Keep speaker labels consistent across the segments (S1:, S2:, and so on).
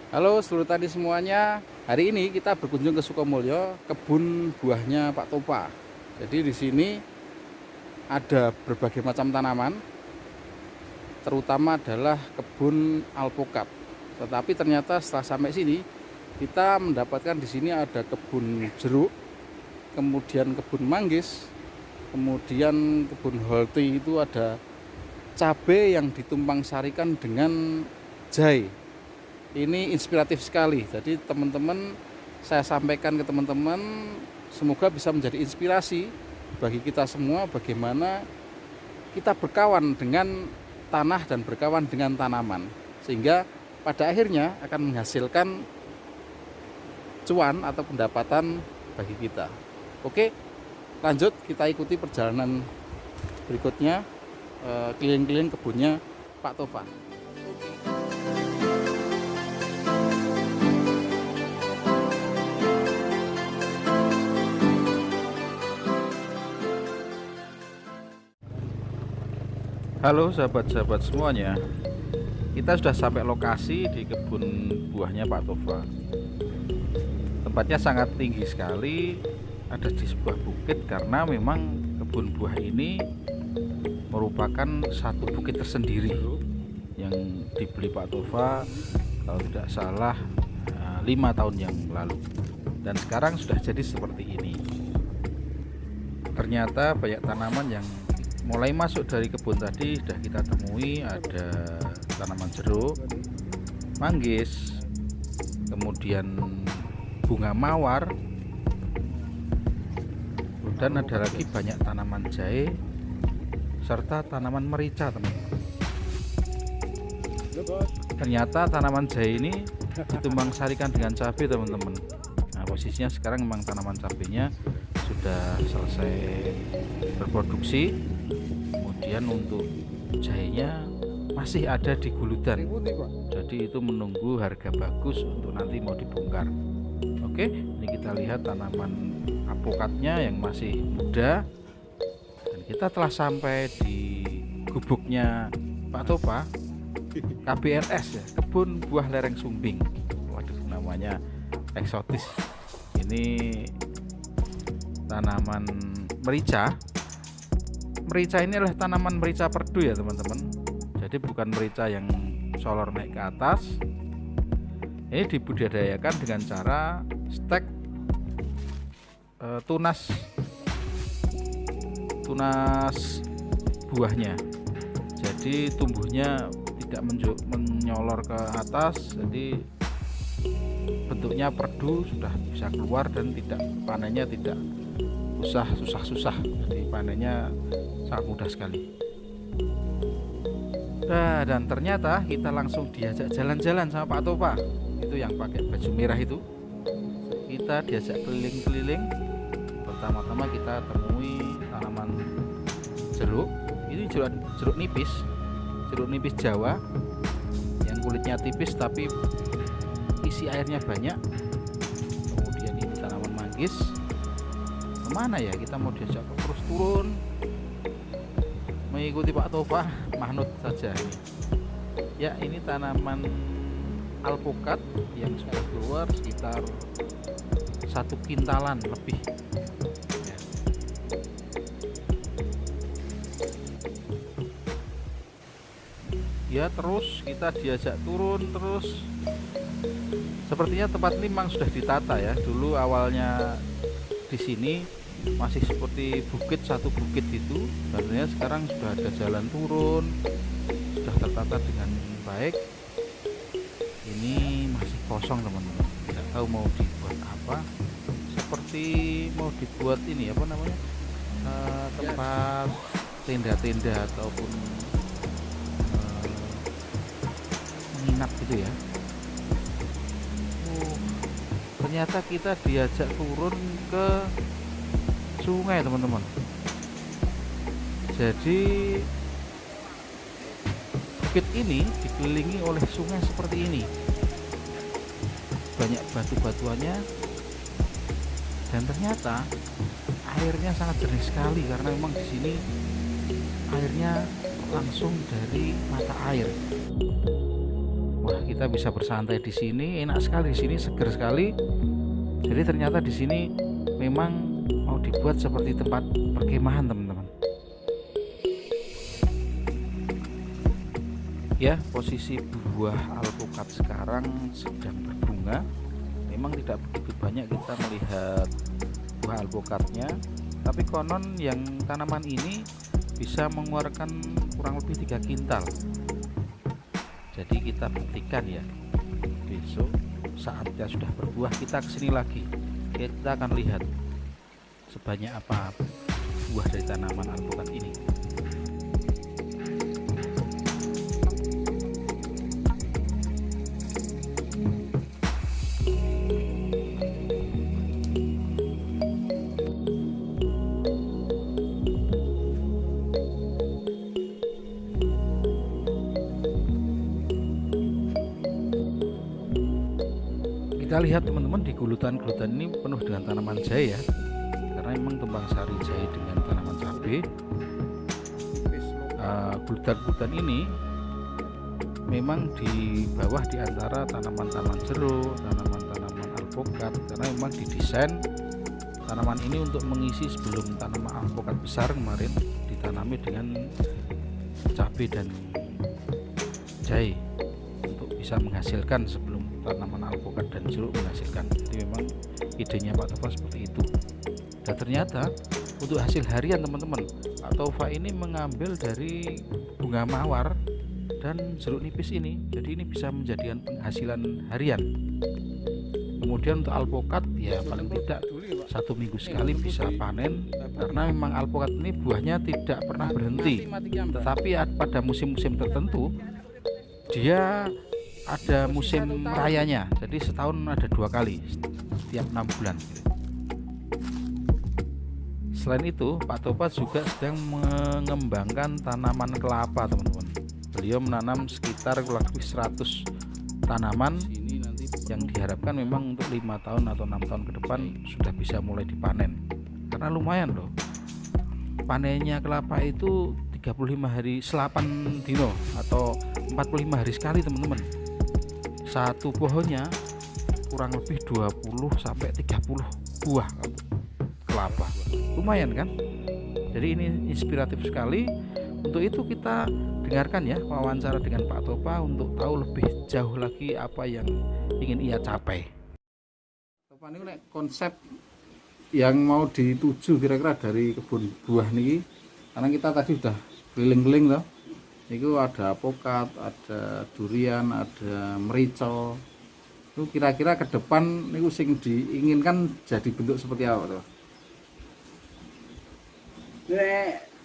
S1: Halo seluruh tani semuanya. Hari ini kita berkunjung ke Sukomulyo, kebun buahnya Pak Topa. Jadi di sini ada berbagai macam tanaman, terutama adalah kebun alpukat. Tetapi ternyata setelah sampai sini, kita mendapatkan di sini ada kebun jeruk, kemudian kebun manggis, kemudian kebun holti itu ada cabai yang ditumpang sarikan dengan jahe. Ini inspiratif sekali. Jadi teman-teman, saya sampaikan ke teman-teman, semoga bisa menjadi inspirasi bagi kita semua bagaimana kita berkawan dengan tanah dan berkawan dengan tanaman, sehingga pada akhirnya akan menghasilkan cuan atau pendapatan bagi kita. Oke, lanjut kita ikuti perjalanan berikutnya, keliling-keliling kebunnya Pak Tofa. Halo sahabat-sahabat semuanya, kita sudah sampai lokasi di kebun buahnya Pak Tofa. Tempatnya sangat tinggi sekali, ada di sebuah bukit karena memang kebun buah ini merupakan satu bukit tersendiri yang dibeli Pak Tofa kalau tidak salah 5 tahun yang lalu, dan sekarang sudah jadi seperti ini. Ternyata banyak tanaman yang mulai masuk dari kebun tadi sudah kita temui. Ada tanaman jeruk, manggis, kemudian bunga mawar, dan ada lagi banyak tanaman jahe serta tanaman merica, teman-teman. Ternyata tanaman jahe ini ditumbang sarikan dengan cabai, teman-teman. Nah, posisinya sekarang memang tanaman cabainya sudah selesai berproduksi. Kemudian untuk jahenya masih ada di guludan, jadi itu menunggu harga bagus untuk nanti mau dibongkar. Oke, ini kita lihat tanaman alpukatnya yang masih muda, dan kita telah sampai di gubuknya Pak Topa, KBLS ya, kebun buah lereng Sumbing. Waduh, namanya eksotis. Ini tanaman merica. Merica ini adalah tanaman merica perdu ya, teman-teman. Jadi bukan merica yang solor naik ke atas. Ini dibudidayakan dengan cara stek tunas buahnya. Jadi tumbuhnya tidak menyolor ke atas, jadi bentuknya perdu, sudah bisa keluar dan tidak panennya tidak susah-susah, jadi panennya sangat mudah sekali. Nah, dan ternyata kita langsung diajak jalan-jalan sama Pak Topa, itu yang pakai baju merah itu. Kita diajak keliling-keliling. Pertama-tama kita temui tanaman jeruk. Ini jeruk nipis Jawa yang kulitnya tipis tapi isi airnya banyak. Kemudian ini tanaman manggis. Kemana ya, kita mau diajak terus turun mengikuti Pak Topa, manut saja ini. Ya, ini tanaman alpukat yang sudah keluar sekitar 1 kintalan lebih ya. Ya, terus kita diajak turun terus. Sepertinya tempat ini memang sudah ditata ya. Dulu awalnya di sini masih seperti bukit, satu bukit itu, artinya sekarang sudah ada jalan turun, sudah tertata dengan baik. Ini masih kosong, teman-teman, tidak tahu mau dibuat apa. Seperti mau dibuat ini apa namanya, tempat tenda-tenda ataupun menginap gitu ya. Ternyata kita diajak turun ke sungai, teman-teman. Jadi bukit ini dikelilingi oleh sungai seperti ini, banyak batu-batuannya, dan ternyata airnya sangat jernih sekali karena memang di sini airnya langsung dari mata air. Wah, kita bisa bersantai di sini, enak sekali di sini, seger sekali. Jadi ternyata di sini memang mau dibuat seperti tempat perkemahan, teman-teman. Ya, posisi buah alpukat sekarang sedang berbunga. Memang tidak begitu banyak kita melihat buah alpukatnya, tapi konon yang tanaman ini bisa mengeluarkan kurang lebih 3 kintal. Jadi kita buktikan ya, besok saatnya sudah berbuah kita kesini lagi, kita akan lihat sebanyak apa buah dari tanaman alpukat ini. Kita lihat teman-teman, di gulutan-gulutan ini penuh dengan tanaman jahe ya, karena memang tumpang sari jahe dengan tanaman cabai. Gulutan-gulutan ini memang di bawah di antara tanaman-tanaman jeruk, tanaman-tanaman alpukat, karena memang didesain tanaman ini untuk mengisi sebelum tanaman alpukat besar kemarin ditanami dengan cabai dan jahe untuk bisa menghasilkan sebelum tanaman alpukat dan jeruk menghasilkan. Jadi memang idenya Pak Tova seperti itu. Dan ternyata untuk hasil harian teman-teman, Pak Tova ini mengambil dari bunga mawar dan jeruk nipis ini. Jadi ini bisa menjadikan penghasilan harian. Kemudian untuk alpukat ya paling tidak 1 minggu sekali bisa panen, karena memang alpukat ini buahnya tidak pernah berhenti. Tetapi pada musim-musim tertentu dia ada musim rayanya, jadi setahun ada 2 kali setiap 6 bulan. Selain itu, Pak Tova juga sedang mengembangkan tanaman kelapa, teman-teman. Beliau menanam sekitar kurang lebih 100 tanaman yang diharapkan memang untuk 5 tahun atau 6 tahun ke depan sudah bisa mulai dipanen. Karena lumayan loh, panennya kelapa itu 35 hari selapan dino atau 45 hari sekali, teman-teman. Satu pohonnya kurang lebih 20 sampai 30 buah kelapa. Lumayan kan? Jadi ini inspiratif sekali. Untuk itu kita dengarkan ya wawancara dengan Pak Tova untuk tahu lebih jauh lagi apa yang ingin ia capai. Tova ini konsep yang mau dituju kira-kira dari kebun buah nih, karena kita tadi sudah keliling-keliling loh. Itu ada alpukat, ada durian, ada merica. Itu kira-kira ke depan niku sing diinginkan jadi bentuk seperti apa tuh?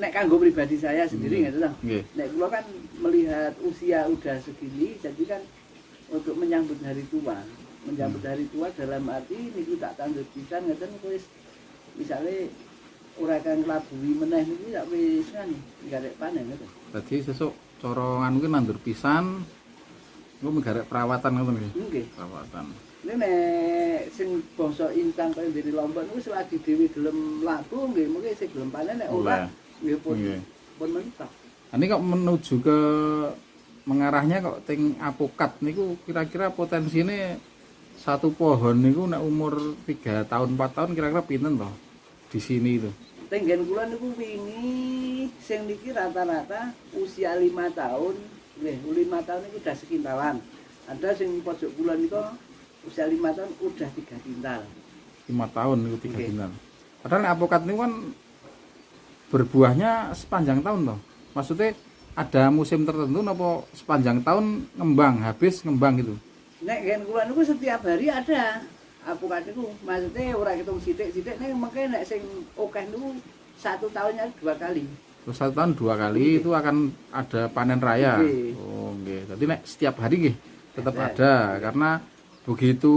S2: Nek kanggo pribadi saya sendiri gitu toh.
S1: Nggih.
S2: Nek kula kan melihat usia udah segini, jadi kan untuk menyambut hari tua. Menyambut hari tua dalam arti niku tak tandur pisan ngeten wis misale ora kang labuhi meneh niku ya wis kan garek panen gitu.
S1: Tadi sesuk cara nganu ki nandur pisan, engko menggarek perawatan ngoten nggih.
S2: Nggih.
S1: Perawatan.
S2: Ini nek sing bangsa instan kaya dari Lombok niku selagi dhewe gelem laku nggih mungkin sing gelem panen nek ora nggih pun mentok.
S1: Ini kok menuju ke mengarahnya kok teng alpukat niku kira-kira potensinya satu pohon niku nek umur 3 tahun 4 tahun kira-kira pinten toh di sini itu.
S2: Tenggen kula niku wingi sing niki rata-rata usia 5 tahun, nggih 5 tahun niku udah sekintalan. Ada sing pojok kula niku usia 5 tahun udah 3 kintal.
S1: 5 tahun niku 3 kintal. Padahal alpukat niku kan berbuahnya sepanjang tahun toh. Maksudnya ada musim tertentu napa sepanjang tahun ngembang, habis ngembang gitu.
S2: Nek gen kula niku setiap hari ada alpukat niku, maksudnya ora hitung sithik-sithik nek mengke nek sing akeh niku 1 tahunnya 2 kali.
S1: Terus 1 tahun 2 kali itu akan ada panen raya.
S2: Nggih.
S1: Oh, nggih. Jadi nek setiap hari nggih tetap ada karena begitu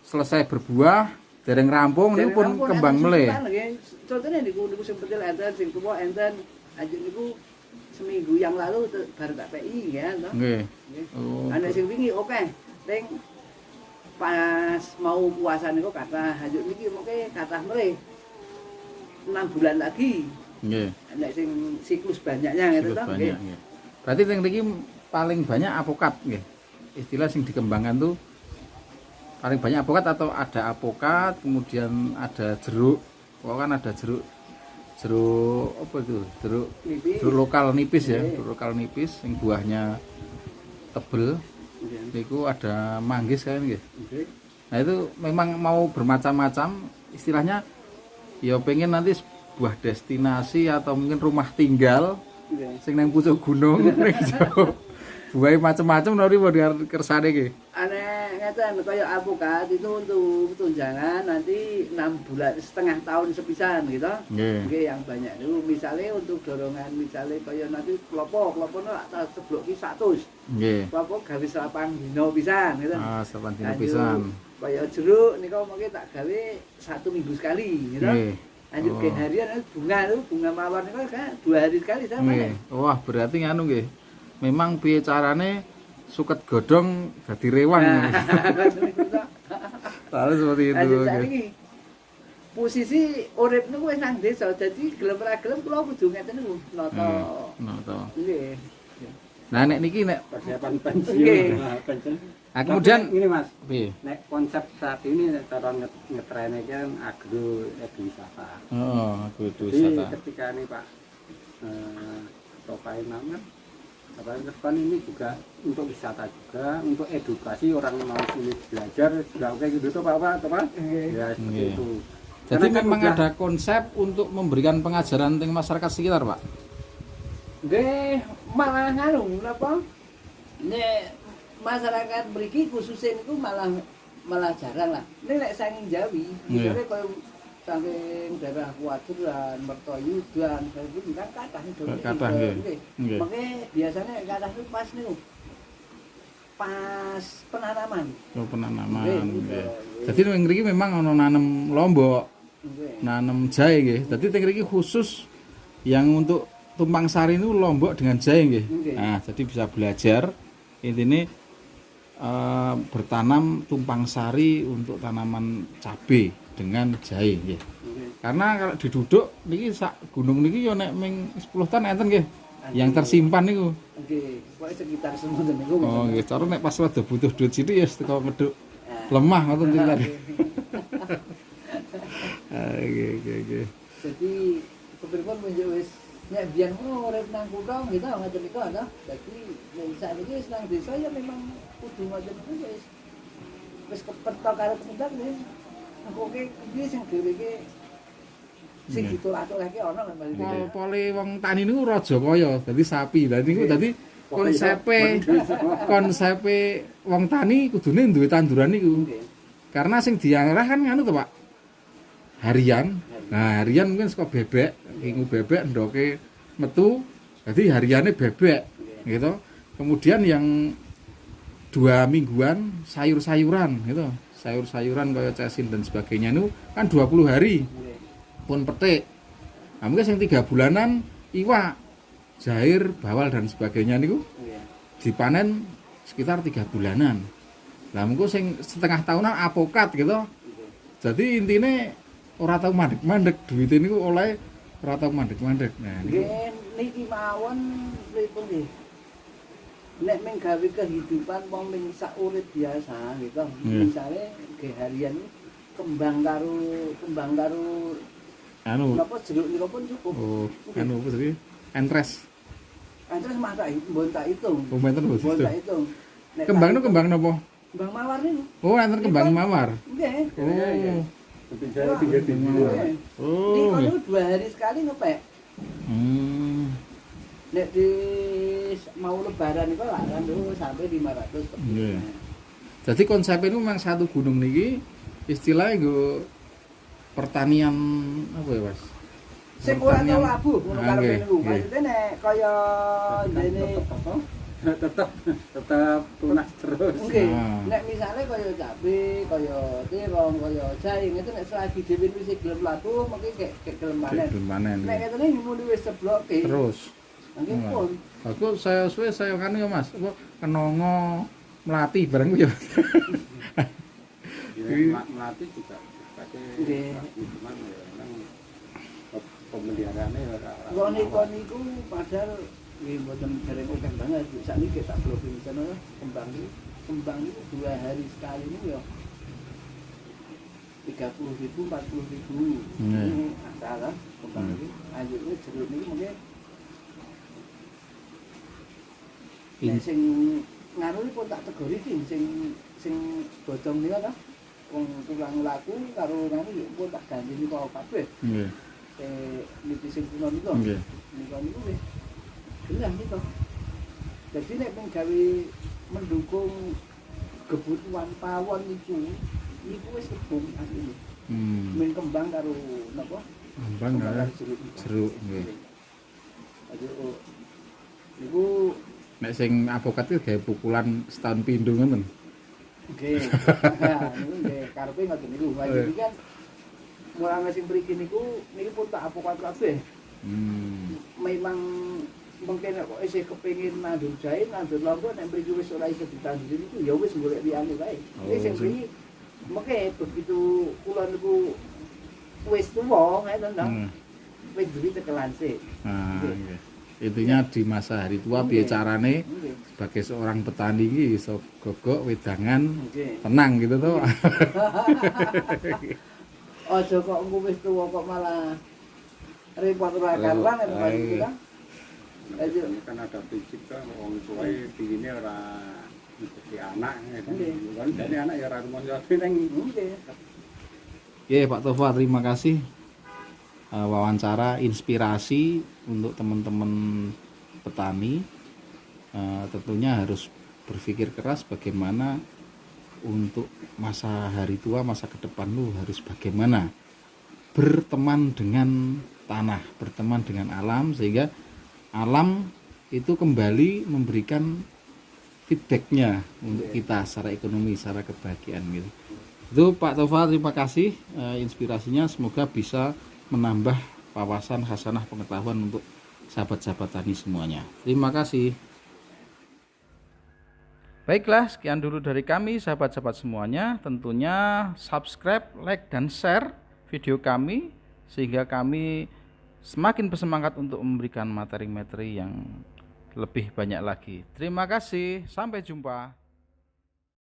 S1: selesai berbuah dereng rampung niku pun kembang meleh.
S2: Contohnya niku sing pentil enten sing tuwa enten ajeng niku seminggu yang lalu baru tak PI ya toh.
S1: Nggih. Oh.
S2: Ana sing wingi oke. Ning pas mau puasa niku kathah ajeng niki mengke kathah meleh. 6 bulan lagi.
S1: Nggih.
S2: Nek sing siklus banyaknya gitu toh nggih.
S1: Berarti sing mriki paling banyak alpukat nggih. istilah yang dikembangkan tuh paling banyak apokat atau ada apokat, kemudian ada jeruk. Kalau kan ada jeruk apa itu? Jeruk lokal nipis ya, jeruk lokal nipis yang buahnya tebel. Itu ada manggis kan gitu. Nah itu memang mau bermacam-macam istilahnya ya pengen nanti sebuah destinasi atau mungkin rumah tinggal sing nang pucuk gunung ning Jawa. Buahe macam-macam nori mau kersane iki.
S2: Aneh ngeten kaya alpukat itu untuk tunjangan nanti 6 bulan setengah tahun sepisan gitu. Nggih yang banyak itu misalnya untuk dorongan misalnya kaya nanti klopo tak sebloki 100.
S1: Nggih.
S2: Klopo gawe 8 dino pisan gitu.
S1: Ah, 8 dino pisan.
S2: Kaya jeruk nika mungkin tak gawe 1 minggu sekali gitu.
S1: Nggih.
S2: Lanjut ke harian bunga mawar niku kan 2 hari sekali sama.
S1: Wah, berarti nganu nggih. Memang piye carane suket godhong dadi rewang. Lalu seperti itu.
S2: Jadi posisi urip niku wis nang desa, dadi gelem ra gelem kula kudu ngeten niku nata.
S1: Nata.
S2: Nggih.
S1: Nah nek niki nek
S3: persiapan pensiun.
S1: Nah, kemudian
S3: ini Mas,
S1: piye?
S3: nek konsep saat ini cara ngetrennya kan agrowisata.
S1: Agrowisata.
S3: Jadi ketika ini Pak Topai Namen depan ini juga untuk wisata juga, untuk edukasi orang yang mau sini belajar juga oke gitu tuh Pak. Ya seperti itu.
S1: Jadi memang ada konsep untuk memberikan pengajaran tentang masyarakat sekitar, Pak.
S2: Nggih, malah nganu napa? Nek masyarakat mriki khususnya niku malah jarang lah. Nek saking Jawi, misalnya koyo saking daerah Kuwaduran, Mertoyudan, itu kan kathah niku.
S1: Kathah nggih.
S2: Makanya biasanya kathah niku pas niku. Pas penanaman.
S1: Oh, penanaman. Nggih. Jadi ning mriki memang ana nanem lombok. Nanem jahe nggih. Dadi teng mriki khusus yang untuk tumpang sari itu lombok dengan jahe nggih. Nah, jadi bisa belajar intine bertanam tumpang sari untuk tanaman cabai dengan jahe nggih. Karena kalau diduduk niki sak gunung niki ya nek ming 10 ton enten nggih. Yang tersimpan niku. Nggih,
S2: pokoke sekitar semoten niku.
S1: Oh, nggih, cara nek pas rada butuh duit sithik ya teko medhuk lemah ngoten ceritane. Nggih.
S2: Jadi kepripun menjuk wis nek biyen urip nang kutha gitu ngoten niku ana. Dadi nek sakniki wis nang desa ya memang kudu ngoten niku wis kepetok karo kemendak wis. Aku iki sing dhewe iki sing ditolak-tolake ana kan Mas.
S1: Pole wong tani niku raja kaya, dadi sapi. Lah niku dadi konsepe wong tani kudune duwe tanduran niku. Karena sing diarah kan nganu to, Pak. Harian. Nah, harian mungkin saka bebek, ngingu bebek ndoke metu. Dadi hariane bebek, gitu. Kemudian yang 2 mingguan sayur-sayuran gitu. Sayur-sayuran kaya cesin dan sebagainya itu kan 20 hari pun petik. Nah, mungkin yang 3 bulanan iwak, jair, bawal dan sebagainya niku dipanen sekitar 3 bulanan. Lah mungkin sing setengah tahunan apokat gitu. Jadi intinya ora tau mandek-mandek duwite niku oleh ora tau mandek-mandek. Nah
S2: niku niki mawon pripun nggih. Nek mung gawe kehidupan wong ming sak urip biasa gitu. Misale nggih harian kembang karo
S1: anu
S2: napa jeruk niku pun cukup.
S1: Oh, anu apa tadi? Entres.
S2: Entres mah tak mbon tak hitung.
S1: Oh, menten mbon
S2: tak hitung.
S1: Kembang niku kembang napa?
S2: Kembang mawar niku.
S1: Oh, enten kembang mawar.
S2: Nggih.
S1: Oh.
S3: Tapi saya 3 dino.
S1: Oh.
S2: Niku 2 hari sekali ngepek. Nek di mau lebaran itu larang tuh sampai 500 per kilo.
S1: Jadi konsep itu memang satu gunung niki istilahnya go pertanian apa ya, Mas?
S2: Sing ora tau labuh ngono karepe niku. Maksudnya nek kaya dene
S3: tetap tunas terus.
S2: Nggih. Nek misale kaya cabe, kaya terong, kaya jahe ngene nek selagi dhewe wis gelem labuh mengki gek gelem panen. Nek ketene muni wis sebloke.
S1: Terus.
S2: Nggih pun.
S1: Aku saya suwe saya kan ya Mas, apa kenongo melati bareng ya.
S3: Melati juga pakai cuman memang pemeliharaannya
S2: ora. Niku padahal nggih mboten dereng akeh banget. Sakniki tak bloking sana kembang iki kembang itu 2 hari sekali itu ya 30.000 40.000 ini asal kan kembang ini lanjutnya jeruk ini mungkin sing ngaruh pun tak tegori sing bodong niku ta wong tulang laku karo ngene yo pun tak ganti niku kabeh nggih niki sing kuno niku nggih niku wis bener niku dadi nek mung gawe mendukung kebutuhan pawon niku wis kebun asline men kembang karo napa
S1: kembang karo jeruk nggih aduh niku nek sing avokat itu gawe pukulan setahun pindho ngoten. Nggih. Nah, niku nggih karepe ngoten niku. Jadi kan mulane sing mriki niku pun tak avokat kabeh. Memang mungkin kok isih kepengin nandur jahe, nandur lombok nek mriki wis ora iso ditandur niku ya wis golek liyane wae. Iki sing mriki mengke begitu kula niku wis tuwa ngeten to. Wis duwe tekelan sik. Nggih. Intinya di masa hari tua piye carane sebagai seorang petani iki iso gogok wedangan tenang gitu tuh. Aja kok engko wis tuwa kok malah repot ora karuan iki kan. Aja
S3: kan ada prinsip kan wong tuwae pingine ora ngikuti anak kan dadi anak ya ora rumangsa ning nggih.
S1: Pak Tova, terima kasih. Wawancara inspirasi untuk teman-teman petani. Tentunya harus berpikir keras bagaimana untuk masa hari tua, masa ke depan lu harus bagaimana berteman dengan tanah, berteman dengan alam, sehingga alam itu kembali memberikan feedbacknya untuk kita secara ekonomi, secara kebahagiaan gitu. Itu Pak Tova, terima kasih inspirasinya, semoga bisa menambah wawasan khasanah pengetahuan untuk sahabat-sahabat tani semuanya. Terima kasih. Baiklah, sekian dulu dari kami sahabat-sahabat semuanya. Tentunya subscribe, like, dan share video kami sehingga kami semakin bersemangat untuk memberikan materi-materi yang lebih banyak lagi. Terima kasih, sampai jumpa.